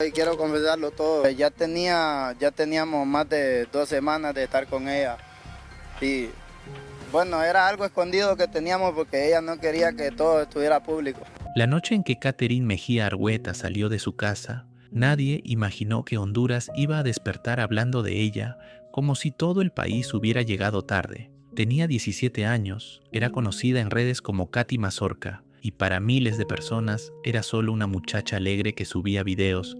Y quiero confesarlo todo. Ya teníamos más de 2 semanas de estar con ella. Y bueno, era algo escondido que teníamos porque ella no quería que todo estuviera público. La noche en que Catherine Mejía Argüeta salió de su casa, nadie imaginó que Honduras iba a despertar hablando de ella como si todo el país hubiera llegado tarde. Tenía 17 años, era conocida en redes como Katy Mazorca, y para miles de personas era solo una muchacha alegre que subía videos,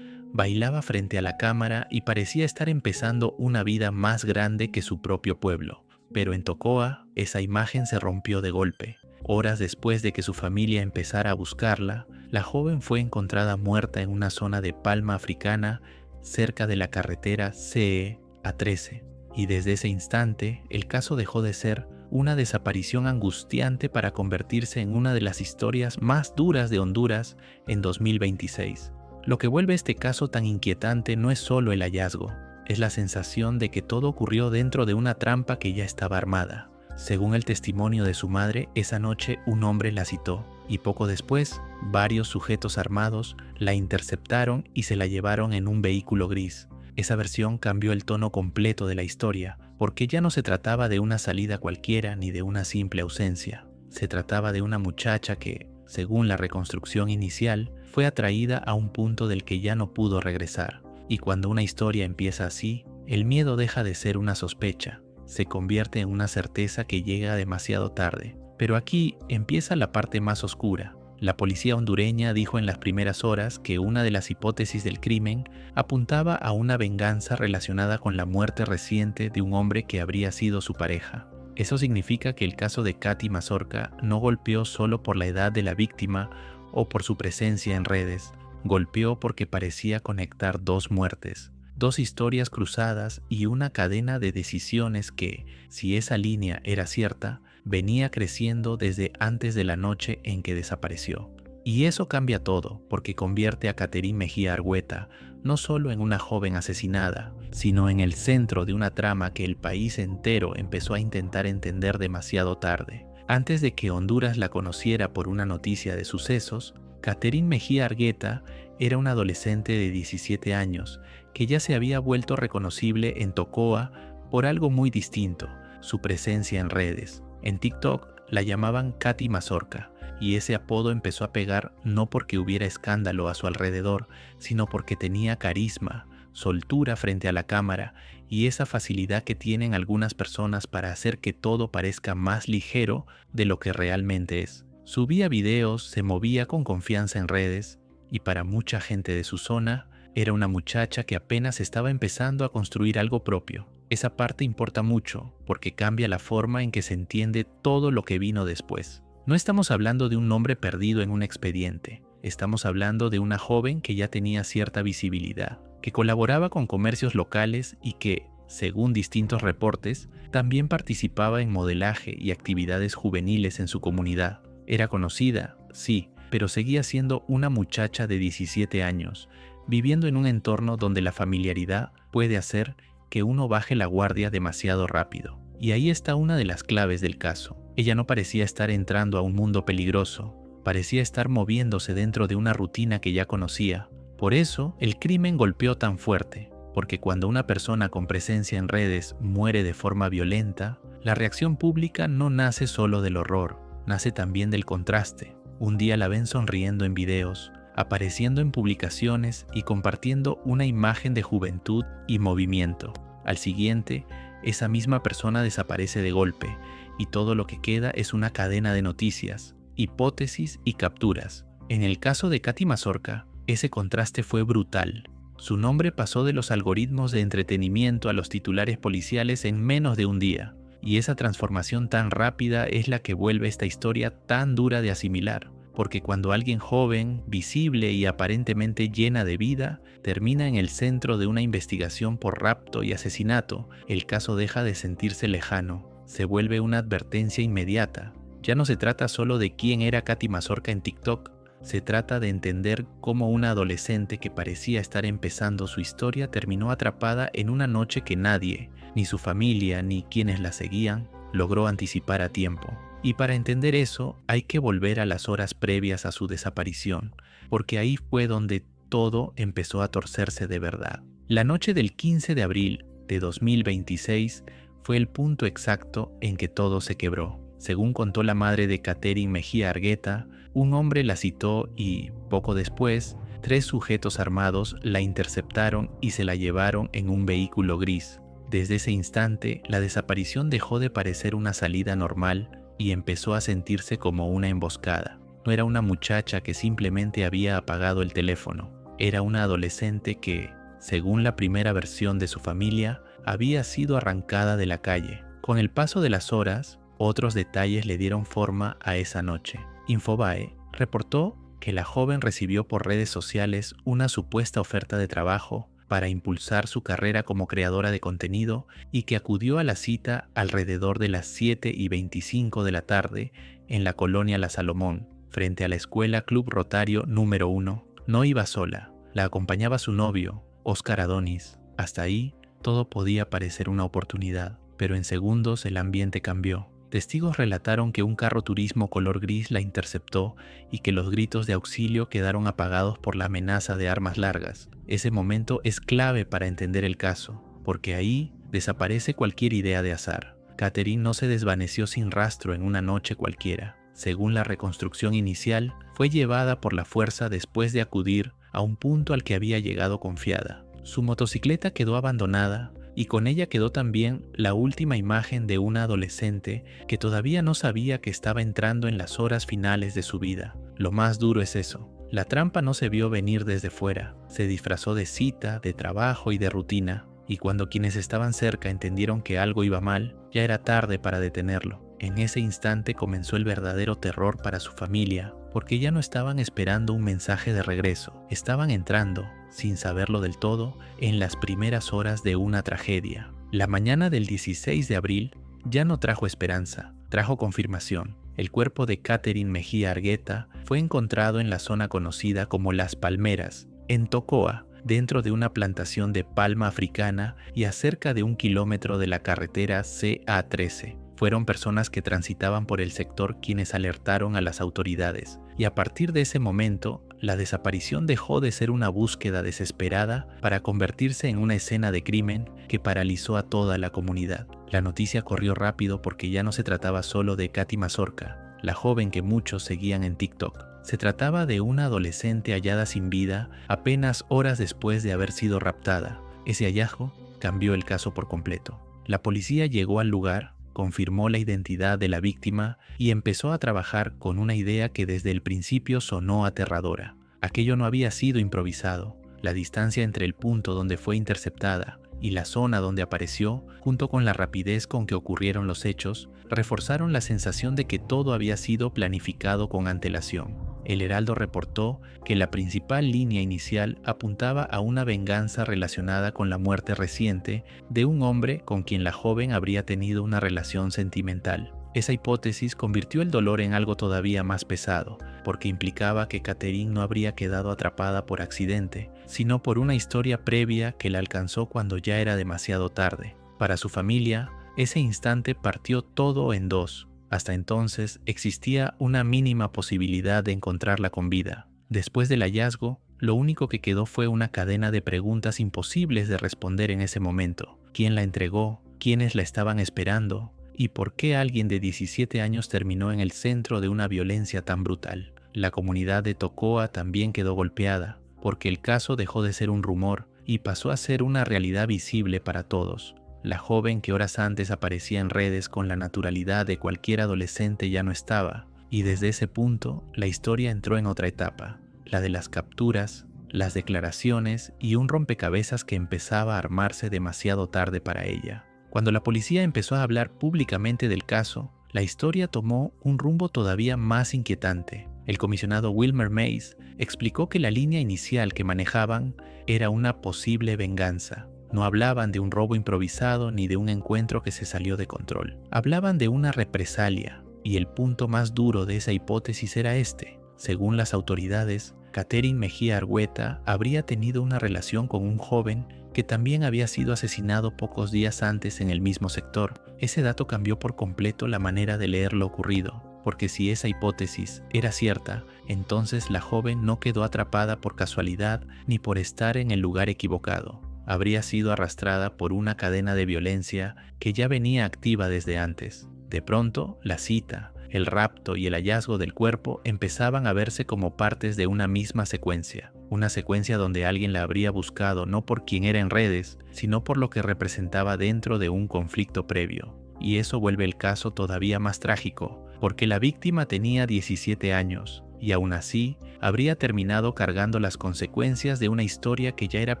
bailaba frente a la cámara y parecía estar empezando una vida más grande que su propio pueblo. Pero en Tocoa, esa imagen se rompió de golpe. Horas después de que su familia empezara a buscarla, la joven fue encontrada muerta en una zona de palma africana cerca de la carretera CE A13. Y desde ese instante, el caso dejó de ser una desaparición angustiante para convertirse en una de las historias más duras de Honduras en 2026. Lo que vuelve este caso tan inquietante no es solo el hallazgo, es la sensación de que todo ocurrió dentro de una trampa que ya estaba armada. Según el testimonio de su madre, esa noche un hombre la citó y poco después, varios sujetos armados la interceptaron y se la llevaron en un vehículo gris. Esa versión cambió el tono completo de la historia, porque ya no se trataba de una salida cualquiera ni de una simple ausencia. Se trataba de una muchacha que, según la reconstrucción inicial, fue atraída a un punto del que ya no pudo regresar. Y cuando una historia empieza así, el miedo deja de ser una sospecha. Se convierte en una certeza que llega demasiado tarde. Pero aquí empieza la parte más oscura. La policía hondureña dijo en las primeras horas que una de las hipótesis del crimen apuntaba a una venganza relacionada con la muerte reciente de un hombre que habría sido su pareja. Eso significa que el caso de Katy Mazorca no golpeó solo por la edad de la víctima o por su presencia en redes. Golpeó porque parecía conectar dos muertes, dos historias cruzadas y una cadena de decisiones que, si esa línea era cierta, venía creciendo desde antes de la noche en que desapareció. Y eso cambia todo, porque convierte a Catherine Mejía Argüeta no solo en una joven asesinada, sino en el centro de una trama que el país entero empezó a intentar entender demasiado tarde. Antes de que Honduras la conociera por una noticia de sucesos, Catherine Mejía Argüeta era una adolescente de 17 años que ya se había vuelto reconocible en Tocoa por algo muy distinto, su presencia en redes. En TikTok la llamaban Katy Mazorca, y ese apodo empezó a pegar no porque hubiera escándalo a su alrededor, sino porque tenía carisma, soltura frente a la cámara y esa facilidad que tienen algunas personas para hacer que todo parezca más ligero de lo que realmente es. Subía videos, se movía con confianza en redes y para mucha gente de su zona era una muchacha que apenas estaba empezando a construir algo propio. Esa parte importa mucho porque cambia la forma en que se entiende todo lo que vino después. No estamos hablando de un nombre perdido en un expediente. Estamos hablando de una joven que ya tenía cierta visibilidad, que colaboraba con comercios locales y que, según distintos reportes, también participaba en modelaje y actividades juveniles en su comunidad. Era conocida, sí, pero seguía siendo una muchacha de 17 años, viviendo en un entorno donde la familiaridad puede hacer que uno baje la guardia demasiado rápido. Y ahí está una de las claves del caso. Ella no parecía estar entrando a un mundo peligroso, parecía estar moviéndose dentro de una rutina que ya conocía. Por eso, el crimen golpeó tan fuerte, porque cuando una persona con presencia en redes muere de forma violenta, la reacción pública no nace solo del horror, nace también del contraste. Un día la ven sonriendo en videos, apareciendo en publicaciones y compartiendo una imagen de juventud y movimiento. Al siguiente, esa misma persona desaparece de golpe y todo lo que queda es una cadena de noticias, hipótesis y capturas. En el caso de Katy Mazorca, ese contraste fue brutal. Su nombre pasó de los algoritmos de entretenimiento a los titulares policiales en menos de un día. Y esa transformación tan rápida es la que vuelve esta historia tan dura de asimilar. Porque cuando alguien joven, visible y aparentemente llena de vida, termina en el centro de una investigación por rapto y asesinato, el caso deja de sentirse lejano, se vuelve una advertencia inmediata. Ya no se trata solo de quién era Katy Mazorca en TikTok, se trata de entender cómo una adolescente que parecía estar empezando su historia terminó atrapada en una noche que nadie, ni su familia ni quienes la seguían, logró anticipar a tiempo. Y para entender eso, hay que volver a las horas previas a su desaparición, porque ahí fue donde todo empezó a torcerse de verdad. La noche del 15 de abril de 2026 fue el punto exacto en que todo se quebró. Según contó la madre de Katherine Mejía Argueta, un hombre la citó y, poco después, 3 sujetos armados la interceptaron y se la llevaron en un vehículo gris. Desde ese instante, la desaparición dejó de parecer una salida normal y empezó a sentirse como una emboscada. No era una muchacha que simplemente había apagado el teléfono. Era una adolescente que, según la primera versión de su familia, había sido arrancada de la calle. Con el paso de las horas, otros detalles le dieron forma a esa noche. Infobae reportó que la joven recibió por redes sociales una supuesta oferta de trabajo para impulsar su carrera como creadora de contenido y que acudió a la cita alrededor de las 7:25 de la tarde en la colonia La Salomón, frente a la escuela Club Rotario número 1. No iba sola, la acompañaba su novio, Oscar Adonis. Hasta ahí, todo podía parecer una oportunidad, pero en segundos el ambiente cambió. Testigos relataron que un carro turismo color gris la interceptó y que los gritos de auxilio quedaron apagados por la amenaza de armas largas. Ese momento es clave para entender el caso, porque ahí desaparece cualquier idea de azar. Katherine no se desvaneció sin rastro en una noche cualquiera. Según la reconstrucción inicial, fue llevada por la fuerza después de acudir a un punto al que había llegado confiada. Su motocicleta quedó abandonada y con ella quedó también la última imagen de una adolescente que todavía no sabía que estaba entrando en las horas finales de su vida. Lo más duro es eso. La trampa no se vio venir desde fuera. Se disfrazó de cita, de trabajo y de rutina. Y cuando quienes estaban cerca entendieron que algo iba mal, ya era tarde para detenerlo. En ese instante comenzó el verdadero terror para su familia, porque ya no estaban esperando un mensaje de regreso. Estaban entrando, sin saberlo del todo, en las primeras horas de una tragedia. La mañana del 16 de abril ya no trajo esperanza, trajo confirmación. El cuerpo de Katherine Mejía Argueta fue encontrado en la zona conocida como Las Palmeras, en Tocoa, dentro de una plantación de palma africana y a cerca de 1 kilómetro de la carretera CA13. Fueron personas que transitaban por el sector quienes alertaron a las autoridades, y a partir de ese momento, la desaparición dejó de ser una búsqueda desesperada para convertirse en una escena de crimen que paralizó a toda la comunidad. La noticia corrió rápido porque ya no se trataba solo de Katy Mazorca, la joven que muchos seguían en TikTok. Se trataba de una adolescente hallada sin vida apenas horas después de haber sido raptada. Ese hallazgo cambió el caso por completo. La policía llegó al lugar, confirmó la identidad de la víctima y empezó a trabajar con una idea que desde el principio sonó aterradora. Aquello no había sido improvisado. La distancia entre el punto donde fue interceptada y la zona donde apareció, junto con la rapidez con que ocurrieron los hechos, reforzaron la sensación de que todo había sido planificado con antelación. El Heraldo reportó que la principal línea inicial apuntaba a una venganza relacionada con la muerte reciente de un hombre con quien la joven habría tenido una relación sentimental. Esa hipótesis convirtió el dolor en algo todavía más pesado, porque implicaba que Katherine no habría quedado atrapada por accidente, sino por una historia previa que la alcanzó cuando ya era demasiado tarde. Para su familia, ese instante partió todo en dos. Hasta entonces existía una mínima posibilidad de encontrarla con vida. Después del hallazgo, lo único que quedó fue una cadena de preguntas imposibles de responder en ese momento. ¿Quién la entregó? ¿Quiénes la estaban esperando? ¿Y por qué alguien de 17 años terminó en el centro de una violencia tan brutal? La comunidad de Tocoa también quedó golpeada, porque el caso dejó de ser un rumor y pasó a ser una realidad visible para todos. La joven que horas antes aparecía en redes con la naturalidad de cualquier adolescente ya no estaba, y desde ese punto la historia entró en otra etapa, la de las capturas, las declaraciones y un rompecabezas que empezaba a armarse demasiado tarde para ella. Cuando la policía empezó a hablar públicamente del caso, la historia tomó un rumbo todavía más inquietante. El comisionado Wilmer Mays explicó que la línea inicial que manejaban era una posible venganza. No hablaban de un robo improvisado ni de un encuentro que se salió de control. Hablaban de una represalia, y el punto más duro de esa hipótesis era este. Según las autoridades, Katherine Mejía Argueta habría tenido una relación con un joven que también había sido asesinado pocos días antes en el mismo sector. Ese dato cambió por completo la manera de leer lo ocurrido, porque si esa hipótesis era cierta, entonces la joven no quedó atrapada por casualidad ni por estar en el lugar equivocado. Habría sido arrastrada por una cadena de violencia que ya venía activa desde antes. De pronto, la cita, el rapto y el hallazgo del cuerpo empezaban a verse como partes de una misma secuencia. Una secuencia donde alguien la habría buscado no por quien era en redes, sino por lo que representaba dentro de un conflicto previo. Y eso vuelve el caso todavía más trágico, porque la víctima tenía 17 años, y aún así habría terminado cargando las consecuencias de una historia que ya era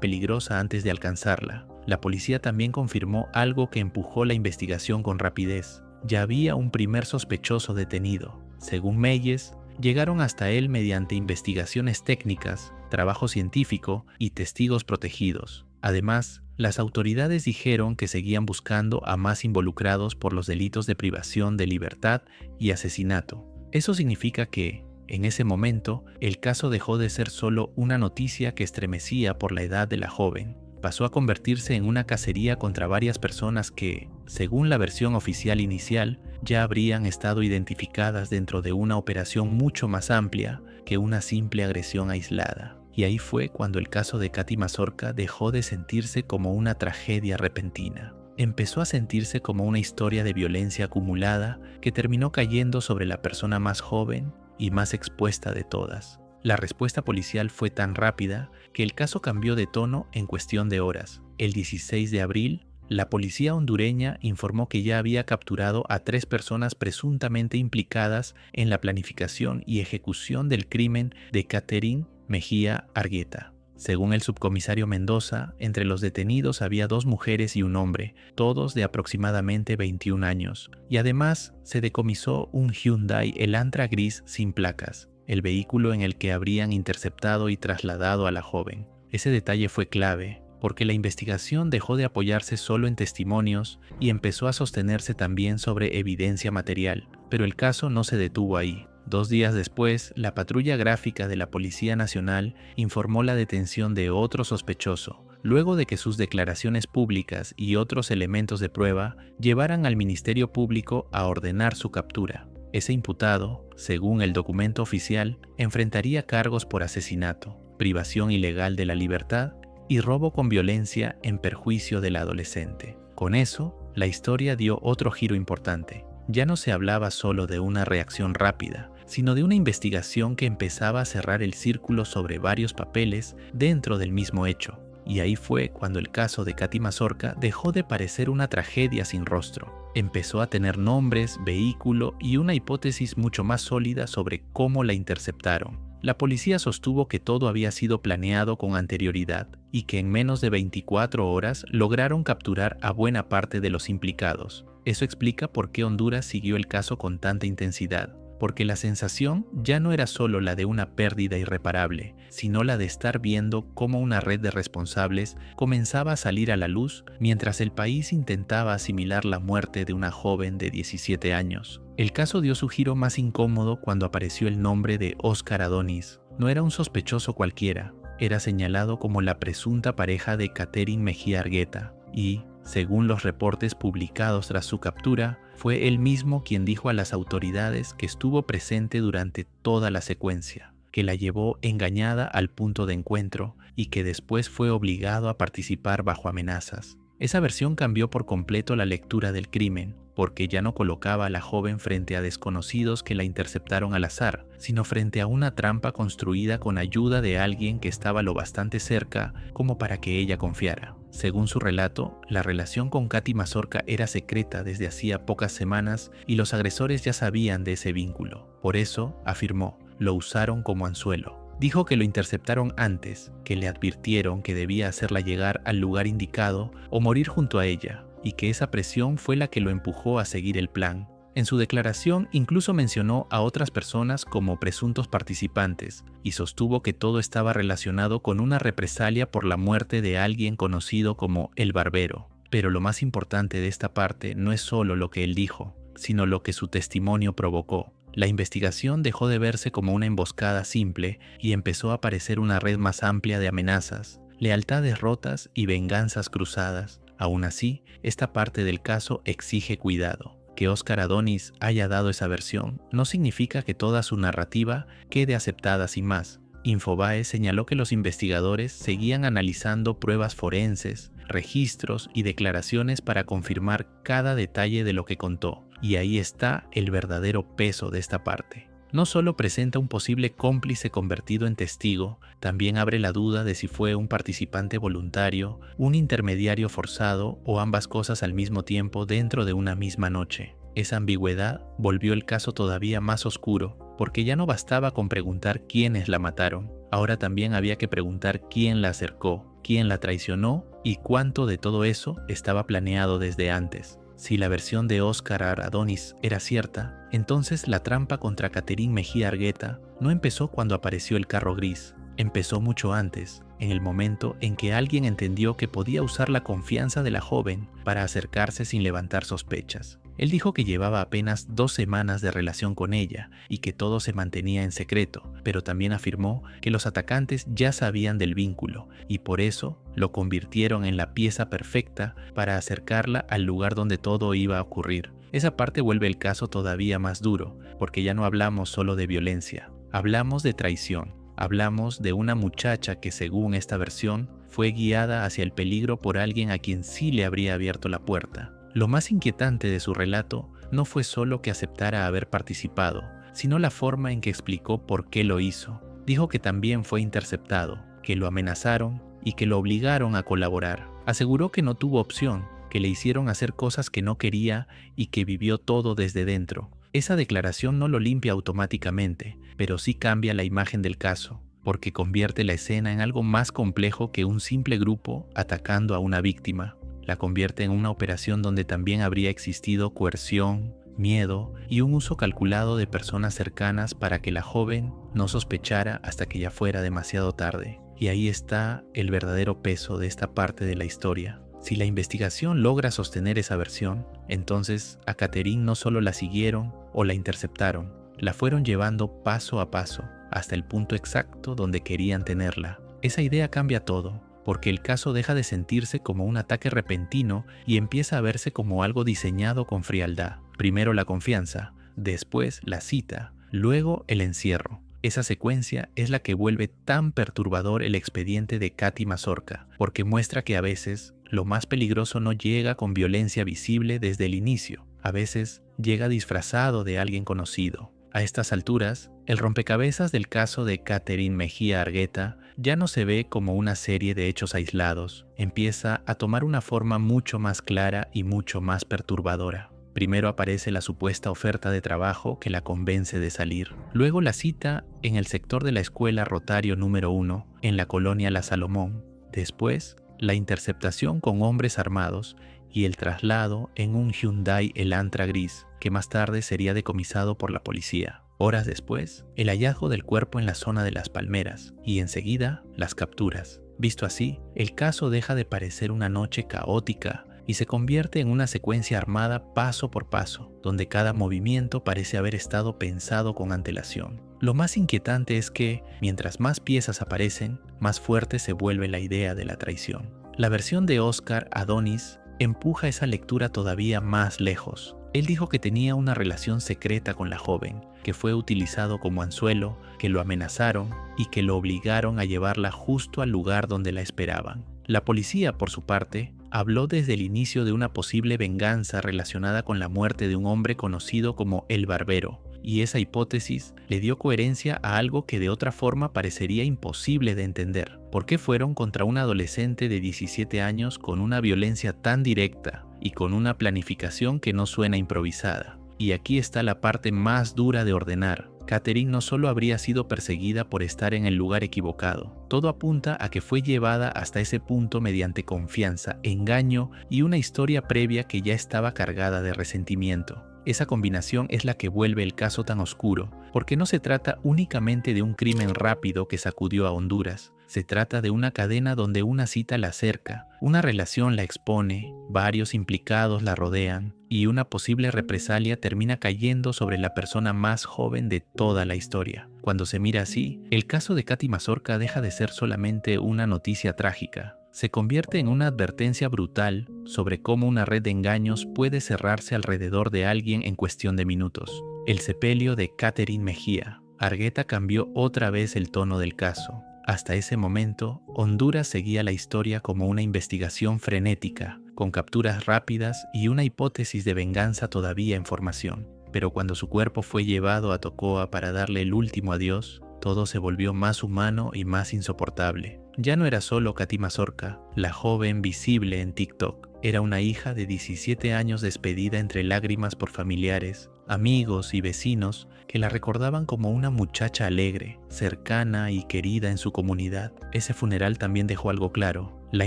peligrosa antes de alcanzarla. La policía también confirmó algo que empujó la investigación con rapidez. Ya había un primer sospechoso detenido. Según Meyes, llegaron hasta él mediante investigaciones técnicas, trabajo científico y testigos protegidos. Además, las autoridades dijeron que seguían buscando a más involucrados por los delitos de privación de libertad y asesinato. Eso significa que, en ese momento, el caso dejó de ser solo una noticia que estremecía por la edad de la joven. Pasó a convertirse en una cacería contra varias personas que, según la versión oficial inicial, ya habrían estado identificadas dentro de una operación mucho más amplia que una simple agresión aislada. Y ahí fue cuando el caso de Katy Mazorca dejó de sentirse como una tragedia repentina. Empezó a sentirse como una historia de violencia acumulada que terminó cayendo sobre la persona más joven y más expuesta de todas. La respuesta policial fue tan rápida que el caso cambió de tono en cuestión de horas. El 16 de abril, la policía hondureña informó que ya había capturado a 3 personas presuntamente implicadas en la planificación y ejecución del crimen de Catherine Mejía Argueta. Según el subcomisario Mendoza, entre los detenidos había 2 mujeres y un hombre, todos de aproximadamente 21 años, y además se decomisó un Hyundai Elantra gris sin placas, el vehículo en el que habrían interceptado y trasladado a la joven. Ese detalle fue clave, porque la investigación dejó de apoyarse solo en testimonios y empezó a sostenerse también sobre evidencia material, pero el caso no se detuvo ahí. 2 días después, la patrulla gráfica de la Policía Nacional informó la detención de otro sospechoso, luego de que sus declaraciones públicas y otros elementos de prueba llevaran al Ministerio Público a ordenar su captura. Ese imputado, según el documento oficial, enfrentaría cargos por asesinato, privación ilegal de la libertad y robo con violencia en perjuicio del adolescente. Con eso, la historia dio otro giro importante. Ya no se hablaba solo de una reacción rápida, sino de una investigación que empezaba a cerrar el círculo sobre varios papeles dentro del mismo hecho. Y ahí fue cuando el caso de Katy Mazorca dejó de parecer una tragedia sin rostro. Empezó a tener nombres, vehículo y una hipótesis mucho más sólida sobre cómo la interceptaron. La policía sostuvo que todo había sido planeado con anterioridad y que en menos de 24 horas lograron capturar a buena parte de los implicados. Eso explica por qué Honduras siguió el caso con tanta intensidad, porque la sensación ya no era solo la de una pérdida irreparable, sino la de estar viendo cómo una red de responsables comenzaba a salir a la luz mientras el país intentaba asimilar la muerte de una joven de 17 años. El caso dio su giro más incómodo cuando apareció el nombre de Óscar Adonis. No era un sospechoso cualquiera, era señalado como la presunta pareja de Catherine Mejía Argueta y, según los reportes publicados tras su captura, fue él mismo quien dijo a las autoridades que estuvo presente durante toda la secuencia, que la llevó engañada al punto de encuentro y que después fue obligado a participar bajo amenazas. Esa versión cambió por completo la lectura del crimen, porque ya no colocaba a la joven frente a desconocidos que la interceptaron al azar, sino frente a una trampa construida con ayuda de alguien que estaba lo bastante cerca como para que ella confiara. Según su relato, la relación con Katy Mazorca era secreta desde hacía pocas semanas y los agresores ya sabían de ese vínculo. Por eso, afirmó, lo usaron como anzuelo. Dijo que lo interceptaron antes, que le advirtieron que debía hacerla llegar al lugar indicado o morir junto a ella, y que esa presión fue la que lo empujó a seguir el plan. En su declaración incluso mencionó a otras personas como presuntos participantes y sostuvo que todo estaba relacionado con una represalia por la muerte de alguien conocido como El Barbero. Pero lo más importante de esta parte no es solo lo que él dijo, sino lo que su testimonio provocó. La investigación dejó de verse como una emboscada simple y empezó a parecer una red más amplia de amenazas, lealtades rotas y venganzas cruzadas. Aún así, esta parte del caso exige cuidado. Que Óscar Adonis haya dado esa versión no significa que toda su narrativa quede aceptada sin más. Infobae señaló que los investigadores seguían analizando pruebas forenses, registros y declaraciones para confirmar cada detalle de lo que contó, y ahí está el verdadero peso de esta parte. No solo presenta un posible cómplice convertido en testigo, también abre la duda de si fue un participante voluntario, un intermediario forzado o ambas cosas al mismo tiempo dentro de una misma noche. Esa ambigüedad volvió el caso todavía más oscuro, porque ya no bastaba con preguntar quiénes la mataron, ahora también había que preguntar quién la acercó, quién la traicionó y cuánto de todo eso estaba planeado desde antes. Si la versión de Óscar Adonis era cierta, entonces la trampa contra Catherine Mejía Argueta no empezó cuando apareció el carro gris, empezó mucho antes, en el momento en que alguien entendió que podía usar la confianza de la joven para acercarse sin levantar sospechas. Él dijo que llevaba apenas 2 semanas de relación con ella y que todo se mantenía en secreto, pero también afirmó que los atacantes ya sabían del vínculo y por eso lo convirtieron en la pieza perfecta para acercarla al lugar donde todo iba a ocurrir. Esa parte vuelve el caso todavía más duro, porque ya no hablamos solo de violencia, hablamos de traición. Hablamos de una muchacha que, según esta versión, fue guiada hacia el peligro por alguien a quien sí le habría abierto la puerta. Lo más inquietante de su relato no fue solo que aceptara haber participado, sino la forma en que explicó por qué lo hizo. Dijo que también fue interceptado, que lo amenazaron y que lo obligaron a colaborar. Aseguró que no tuvo opción, que le hicieron hacer cosas que no quería y que vivió todo desde dentro. Esa declaración no lo limpia automáticamente, pero sí cambia la imagen del caso, porque convierte la escena en algo más complejo que un simple grupo atacando a una víctima. La convierte en una operación donde también habría existido coerción, miedo y un uso calculado de personas cercanas para que la joven no sospechara hasta que ya fuera demasiado tarde. Y ahí está el verdadero peso de esta parte de la historia. Si la investigación logra sostener esa versión, entonces a Catherine no solo la siguieron o la interceptaron, la fueron llevando paso a paso hasta el punto exacto donde querían tenerla. Esa idea cambia todo, porque el caso deja de sentirse como un ataque repentino y empieza a verse como algo diseñado con frialdad. Primero la confianza, después la cita, luego el encierro. Esa secuencia es la que vuelve tan perturbador el expediente de Katy Mazorca, porque muestra que a veces lo más peligroso no llega con violencia visible desde el inicio, a veces llega disfrazado de alguien conocido. A estas alturas, el rompecabezas del caso de Catherine Mejía Argueta ya no se ve como una serie de hechos aislados, empieza a tomar una forma mucho más clara y mucho más perturbadora. Primero aparece la supuesta oferta de trabajo que la convence de salir, luego la cita en el sector de la escuela Rotario número 1 en la colonia La Salomón, después la interceptación con hombres armados y el traslado en un Hyundai Elantra gris, que más tarde sería decomisado por la policía. Horas después, el hallazgo del cuerpo en la zona de las palmeras y enseguida las capturas. Visto así, el caso deja de parecer una noche caótica y se convierte en una secuencia armada paso por paso, donde cada movimiento parece haber estado pensado con antelación. Lo más inquietante es que, mientras más piezas aparecen, más fuerte se vuelve la idea de la traición. La versión de Óscar Adonis empuja esa lectura todavía más lejos. Él dijo que tenía una relación secreta con la joven, que fue utilizado como anzuelo, que lo amenazaron y que lo obligaron a llevarla justo al lugar donde la esperaban. La policía, por su parte, habló desde el inicio de una posible venganza relacionada con la muerte de un hombre conocido como El Barbero, y esa hipótesis le dio coherencia a algo que de otra forma parecería imposible de entender. ¿Por qué fueron contra un adolescente de 17 años con una violencia tan directa y con una planificación que no suena improvisada? Y aquí está la parte más dura de ordenar. Catherine no solo habría sido perseguida por estar en el lugar equivocado, todo apunta a que fue llevada hasta ese punto mediante confianza, engaño y una historia previa que ya estaba cargada de resentimiento. Esa combinación es la que vuelve el caso tan oscuro, porque no se trata únicamente de un crimen rápido que sacudió a Honduras. Se trata de una cadena donde una cita la acerca, una relación la expone, varios implicados la rodean y una posible represalia termina cayendo sobre la persona más joven de toda la historia. Cuando se mira así, el caso de Katy Mazorca deja de ser solamente una noticia trágica. se convierte en una advertencia brutal sobre cómo una red de engaños puede cerrarse alrededor de alguien en cuestión de minutos. El sepelio de Catherine Mejía. Argueta cambió otra vez el tono del caso. Hasta ese momento, Honduras seguía la historia como una investigación frenética, con capturas rápidas y una hipótesis de venganza todavía en formación. Pero cuando su cuerpo fue llevado a Tocoa para darle el último adiós, todo se volvió más humano y más insoportable. Ya no era solo Katy Mazorca, la joven visible en TikTok. Era una hija de 17 años despedida entre lágrimas por familiares, amigos y vecinos que la recordaban como una muchacha alegre, cercana y querida en su comunidad. Ese funeral también dejó algo claro. La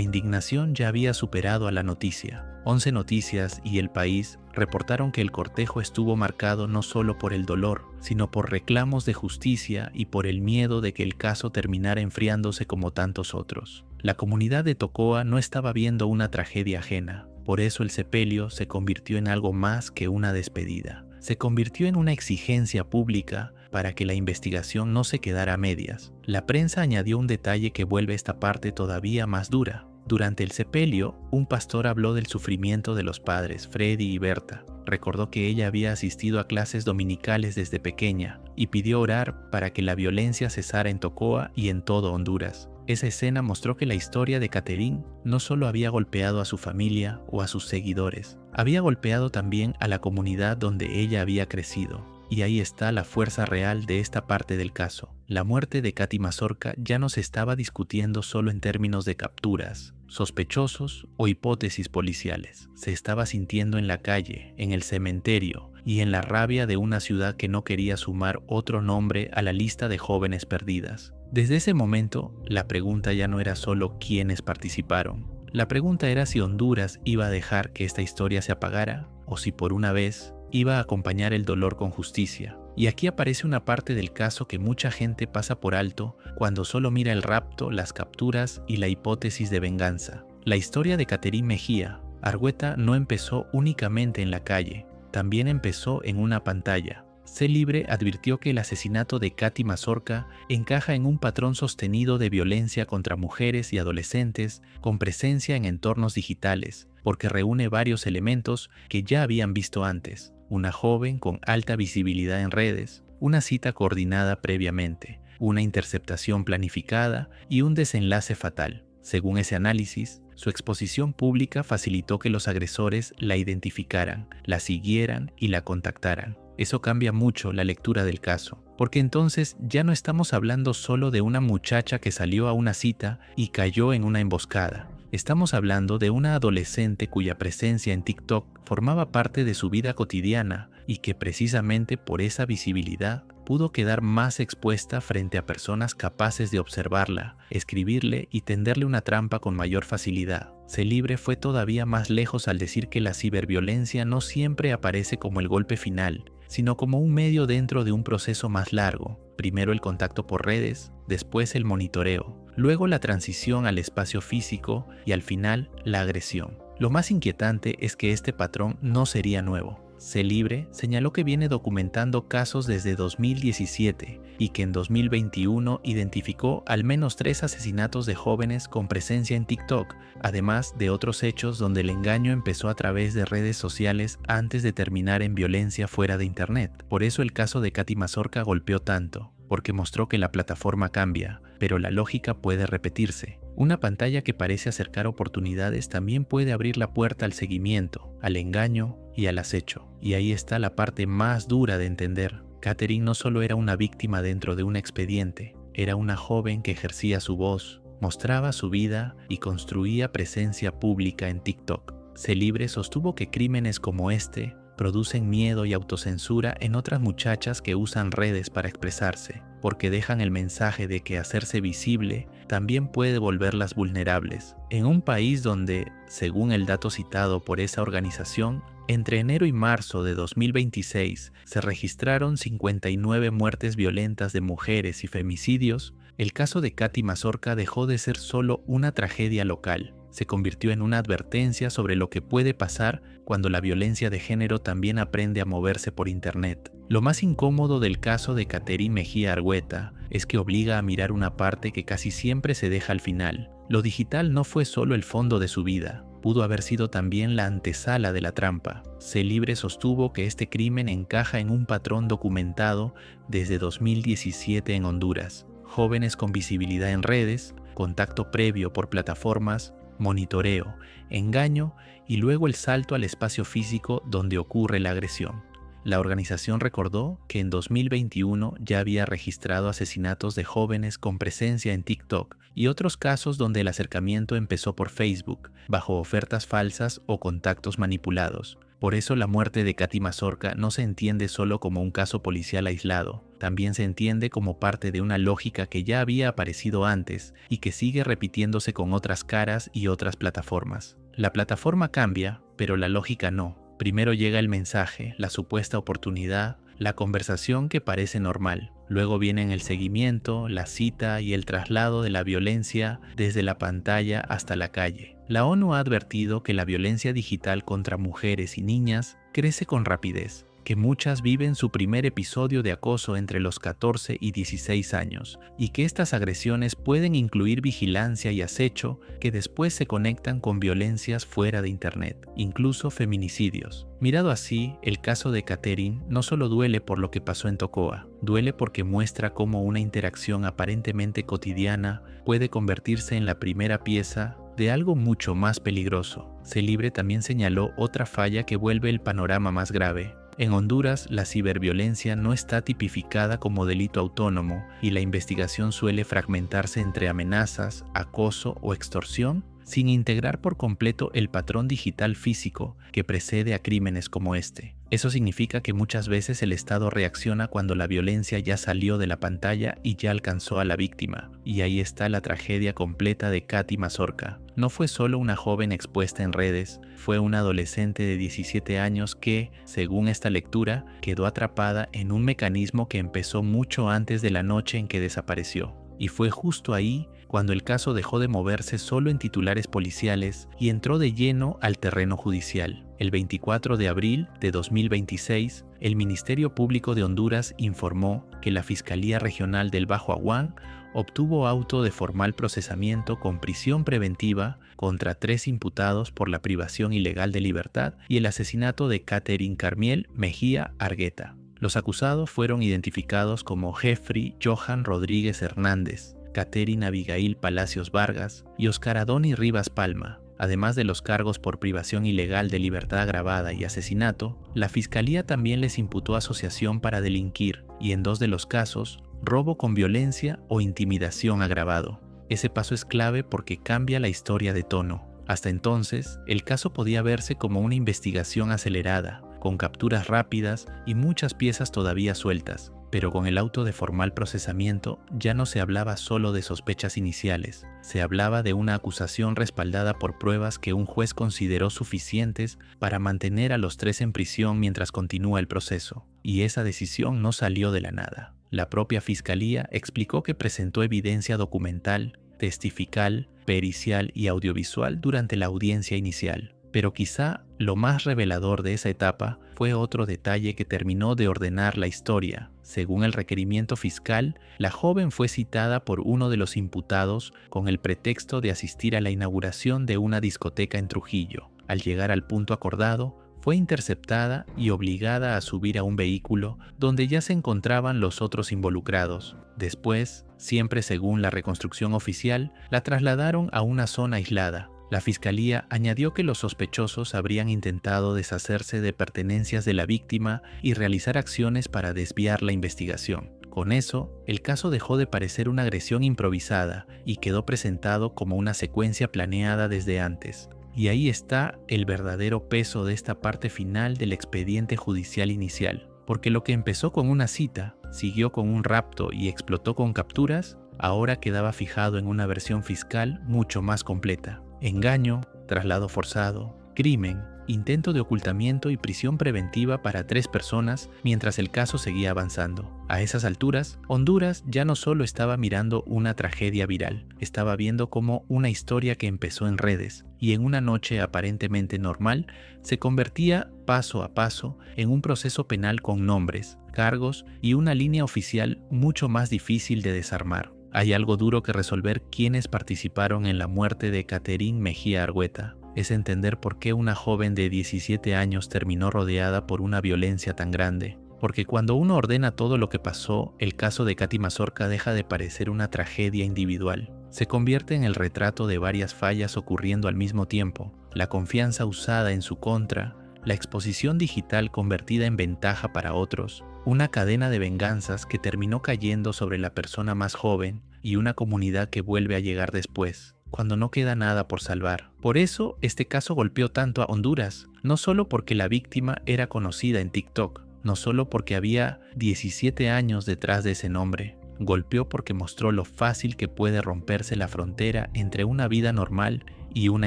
indignación ya había superado a la noticia. 11 Noticias y El País reportaron que el cortejo estuvo marcado no solo por el dolor, sino por reclamos de justicia y por el miedo de que el caso terminara enfriándose como tantos otros. La comunidad de Tocoa no estaba viendo una tragedia ajena. Por eso el sepelio se convirtió en algo más que una despedida. Se convirtió en una exigencia pública para que la investigación no se quedara a medias. La prensa añadió un detalle que vuelve esta parte todavía más dura. Durante el sepelio, un pastor habló del sufrimiento de los padres, Freddy y Berta. Recordó que ella había asistido a clases dominicales desde pequeña y pidió orar para que la violencia cesara en Tocoa y en todo Honduras. Esa escena mostró que la historia de Catherine no solo había golpeado a su familia o a sus seguidores, había golpeado también a la comunidad donde ella había crecido. Y ahí está la fuerza real de esta parte del caso. La muerte de Katy Mazorca ya no se estaba discutiendo solo en términos de capturas, sospechosos o hipótesis policiales. Se estaba sintiendo en la calle, en el cementerio y en la rabia de una ciudad que no quería sumar otro nombre a la lista de jóvenes perdidas. Desde ese momento, la pregunta ya no era solo quiénes participaron. La pregunta era si Honduras iba a dejar que esta historia se apagara o si por una vez iba a acompañar el dolor con justicia. Y aquí aparece una parte del caso que mucha gente pasa por alto cuando solo mira el rapto, las capturas y la hipótesis de venganza. La historia de Catherine Mejía. Argueta no empezó únicamente en la calle, también empezó en una pantalla. Sé Libre advirtió que el asesinato de Katy Mazorca encaja en un patrón sostenido de violencia contra mujeres y adolescentes con presencia en entornos digitales, porque reúne varios elementos que ya habían visto antes. Una joven con alta visibilidad en redes, una cita coordinada previamente, una interceptación planificada y un desenlace fatal. Según ese análisis, su exposición pública facilitó que los agresores la identificaran, la siguieran y la contactaran. Eso cambia mucho la lectura del caso, porque entonces ya no estamos hablando solo de una muchacha que salió a una cita y cayó en una emboscada. Estamos hablando de una adolescente cuya presencia en TikTok formaba parte de su vida cotidiana y que precisamente por esa visibilidad pudo quedar más expuesta frente a personas capaces de observarla, escribirle y tenderle una trampa con mayor facilidad. Sé Libre fue todavía más lejos al decir que la ciberviolencia no siempre aparece como el golpe final, sino como un medio dentro de un proceso más largo. Primero el contacto por redes, después el monitoreo, luego la transición al espacio físico y al final la agresión. Lo más inquietante es que este patrón no sería nuevo. Sé Libre señaló que viene documentando casos desde 2017 y que en 2021 identificó al menos 3 asesinatos de jóvenes con presencia en TikTok, además de otros hechos donde el engaño empezó a través de redes sociales antes de terminar en violencia fuera de internet. Por eso el caso de Katy Mazorca golpeó tanto, porque mostró que la plataforma cambia, pero la lógica puede repetirse. Una pantalla que parece acercar oportunidades también puede abrir la puerta al seguimiento, al engaño y al acecho. Y ahí está la parte más dura de entender. Catherine no solo era una víctima dentro de un expediente, era una joven que ejercía su voz, mostraba su vida y construía presencia pública en TikTok. Sé Libre sostuvo que crímenes como este producen miedo y autocensura en otras muchachas que usan redes para expresarse, porque dejan el mensaje de que hacerse visible también puede volverlas vulnerables. En un país donde, según el dato citado por esa organización, entre enero y marzo de 2026 se registraron 59 muertes violentas de mujeres y femicidios, el caso de Katy Mazorca dejó de ser solo una tragedia local. Se convirtió en una advertencia sobre lo que puede pasar cuando la violencia de género también aprende a moverse por internet. Lo más incómodo del caso de Catherine Mejía Argueta es que obliga a mirar una parte que casi siempre se deja al final, Lo digital no fue solo el fondo de su vida, pudo haber sido también la antesala de la trampa. Celibre sostuvo que este crimen encaja en un patrón documentado desde 2017 en Honduras. Jóvenes con visibilidad en redes, contacto previo por plataformas, monitoreo, engaño y luego el salto al espacio físico donde ocurre la agresión. La organización recordó que en 2021 ya había registrado asesinatos de jóvenes con presencia en TikTok y otros casos donde el acercamiento empezó por Facebook, bajo ofertas falsas o contactos manipulados. Por eso la muerte de Katy Mazorca no se entiende solo como un caso policial aislado, también se entiende como parte de una lógica que ya había aparecido antes y que sigue repitiéndose con otras caras y otras plataformas. La plataforma cambia, pero la lógica no. Primero llega el mensaje, la supuesta oportunidad, la conversación que parece normal. Luego vienen el seguimiento, la cita y el traslado de la violencia desde la pantalla hasta la calle. La ONU ha advertido que la violencia digital contra mujeres y niñas crece con rapidez, que muchas viven su primer episodio de acoso entre los 14 y 16 años, y que estas agresiones pueden incluir vigilancia y acecho que después se conectan con violencias fuera de Internet, incluso feminicidios. Mirado así, el caso de Catherine no solo duele por lo que pasó en Tocoa, duele porque muestra cómo una interacción aparentemente cotidiana puede convertirse en la primera pieza de algo mucho más peligroso. Celibre también señaló otra falla que vuelve el panorama más grave. En Honduras, la ciberviolencia no está tipificada como delito autónomo y la investigación suele fragmentarse entre amenazas, acoso o extorsión, sin integrar por completo el patrón digital físico que precede a crímenes como este. Eso significa que muchas veces el Estado reacciona cuando la violencia ya salió de la pantalla y ya alcanzó a la víctima. Y ahí está la tragedia completa de Katy Mazorca. No fue solo una joven expuesta en redes, fue una adolescente de 17 años que, según esta lectura, quedó atrapada en un mecanismo que empezó mucho antes de la noche en que desapareció. Y fue justo ahí cuando el caso dejó de moverse solo en titulares policiales y entró de lleno al terreno judicial. El 24 de abril de 2026, el Ministerio Público de Honduras informó que la Fiscalía Regional del Bajo Aguán obtuvo auto de formal procesamiento con prisión preventiva contra 3 imputados por la privación ilegal de libertad y el asesinato de Catherine Carmiel Mejía Argueta. Los acusados fueron identificados como Jeffrey Johan Rodríguez Hernández, Catherine Abigail Palacios Vargas y Oscar Adoni Rivas Palma. Además de los cargos por privación ilegal de libertad agravada y asesinato, la Fiscalía también les imputó asociación para delinquir y en 2 de los casos, robo con violencia o intimidación agravado. Ese paso es clave porque cambia la historia de tono. Hasta entonces, el caso podía verse como una investigación acelerada, con capturas rápidas y muchas piezas todavía sueltas, pero con el auto de formal procesamiento ya no se hablaba solo de sospechas iniciales, se hablaba de una acusación respaldada por pruebas que un juez consideró suficientes para mantener a los 3 en prisión mientras continúa el proceso, y esa decisión no salió de la nada. La propia Fiscalía explicó que presentó evidencia documental, testifical, pericial y audiovisual durante la audiencia inicial. Pero quizá lo más revelador de esa etapa fue otro detalle que terminó de ordenar la historia. Según el requerimiento fiscal, la joven fue citada por uno de los imputados con el pretexto de asistir a la inauguración de una discoteca en Trujillo. Al llegar al punto acordado, fue interceptada y obligada a subir a un vehículo donde ya se encontraban los otros involucrados. Después, siempre según la reconstrucción oficial, la trasladaron a una zona aislada. La Fiscalía añadió que los sospechosos habrían intentado deshacerse de pertenencias de la víctima y realizar acciones para desviar la investigación. Con eso, el caso dejó de parecer una agresión improvisada y quedó presentado como una secuencia planeada desde antes. Y ahí está el verdadero peso de esta parte final del expediente judicial inicial, porque lo que empezó con una cita, siguió con un rapto y explotó con capturas, ahora quedaba fijado en una versión fiscal mucho más completa. Engaño, traslado forzado, crimen, intento de ocultamiento y prisión preventiva para 3 personas mientras el caso seguía avanzando. A esas alturas, Honduras ya no solo estaba mirando una tragedia viral, estaba viendo cómo una historia que empezó en redes y en una noche aparentemente normal se convertía paso a paso en un proceso penal con nombres, cargos y una línea oficial mucho más difícil de desarmar. Hay algo duro que resolver quienes participaron en la muerte de Catherine Mejía Argueta. Es entender por qué una joven de 17 años terminó rodeada por una violencia tan grande. Porque cuando uno ordena todo lo que pasó, el caso de Katy Mazorca deja de parecer una tragedia individual. Se convierte en el retrato de varias fallas ocurriendo al mismo tiempo, la confianza usada en su contra, la exposición digital convertida en ventaja para otros, una cadena de venganzas que terminó cayendo sobre la persona más joven y una comunidad que vuelve a llegar después, cuando no queda nada por salvar. Por eso, este caso golpeó tanto a Honduras, no solo porque la víctima era conocida en TikTok, no solo porque había 17 años detrás de ese nombre, golpeó porque mostró lo fácil que puede romperse la frontera entre una vida normal y una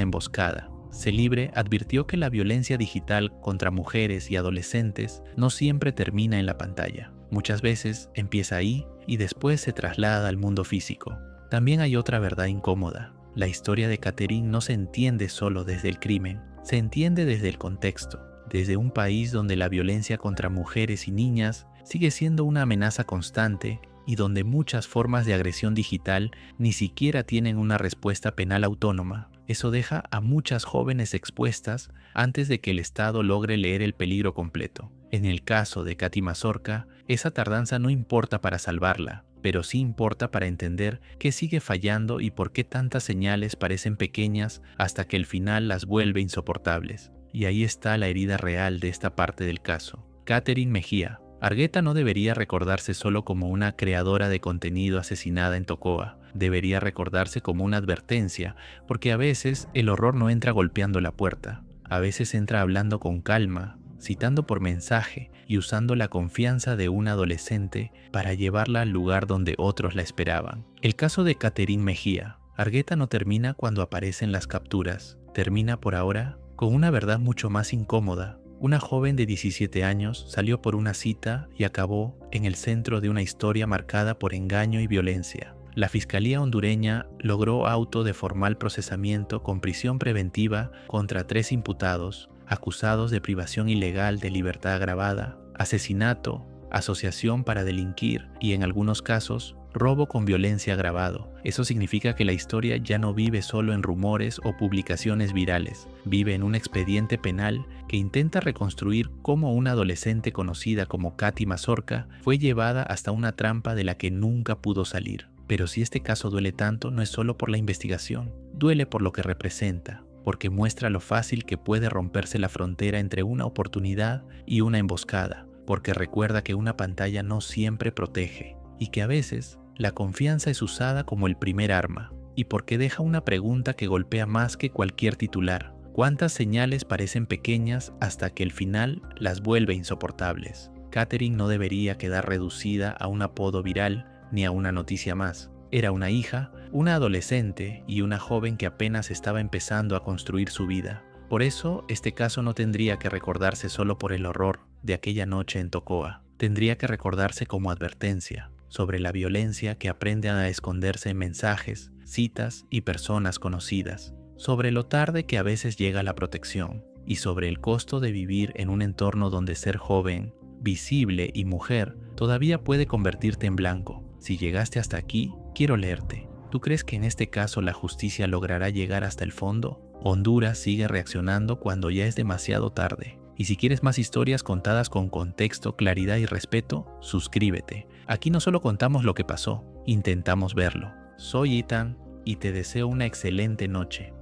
emboscada. Celibre advirtió que la violencia digital contra mujeres y adolescentes no siempre termina en la pantalla. Muchas veces empieza ahí y después se traslada al mundo físico. También hay otra verdad incómoda. La historia de Catherine no se entiende solo desde el crimen, se entiende desde el contexto. Desde un país donde la violencia contra mujeres y niñas sigue siendo una amenaza constante y donde muchas formas de agresión digital ni siquiera tienen una respuesta penal autónoma. Eso deja a muchas jóvenes expuestas antes de que el Estado logre leer el peligro completo. En el caso de Katy Mazorca, esa tardanza no importa para salvarla, pero sí importa para entender qué sigue fallando y por qué tantas señales parecen pequeñas hasta que el final las vuelve insoportables. Y ahí está la herida real de esta parte del caso. Catherine Mejía Argueta no debería recordarse solo como una creadora de contenido asesinada en Tocoa. Debería recordarse como una advertencia, porque a veces el horror no entra golpeando la puerta. A veces entra hablando con calma, citando por mensaje y usando la confianza de una adolescente para llevarla al lugar donde otros la esperaban. El caso de Catherine Mejía Argueta no termina cuando aparecen las capturas. Termina por ahora con una verdad mucho más incómoda. Una joven de 17 años salió por una cita y acabó en el centro de una historia marcada por engaño y violencia. La Fiscalía hondureña logró auto de formal procesamiento con prisión preventiva contra 3 imputados, acusados de privación ilegal de libertad agravada, asesinato, asociación para delinquir y, en algunos casos, robo con violencia agravado. Eso significa que la historia ya no vive solo en rumores o publicaciones virales, vive en un expediente penal que intenta reconstruir cómo una adolescente conocida como Katy Mazorca fue llevada hasta una trampa de la que nunca pudo salir. Pero si este caso duele tanto, no es solo por la investigación, duele por lo que representa, porque muestra lo fácil que puede romperse la frontera entre una oportunidad y una emboscada, porque recuerda que una pantalla no siempre protege, y que a veces la confianza es usada como el primer arma, y porque deja una pregunta que golpea más que cualquier titular. ¿Cuántas señales parecen pequeñas hasta que el final las vuelve insoportables? Catherine no debería quedar reducida a un apodo viral ni a una noticia más. Era una hija, una adolescente y una joven que apenas estaba empezando a construir su vida. Por eso, este caso no tendría que recordarse solo por el horror de aquella noche en Tocoa. Tendría que recordarse como advertencia sobre la violencia que aprende a esconderse en mensajes, citas y personas conocidas, sobre lo tarde que a veces llega la protección y sobre el costo de vivir en un entorno donde ser joven, visible y mujer todavía puede convertirte en blanco. Si llegaste hasta aquí, quiero leerte. ¿Tú crees que en este caso la justicia logrará llegar hasta el fondo? Honduras sigue reaccionando cuando ya es demasiado tarde. Y si quieres más historias contadas con contexto, claridad y respeto, suscríbete. Aquí no solo contamos lo que pasó, intentamos verlo. Soy Ethan y te deseo una excelente noche.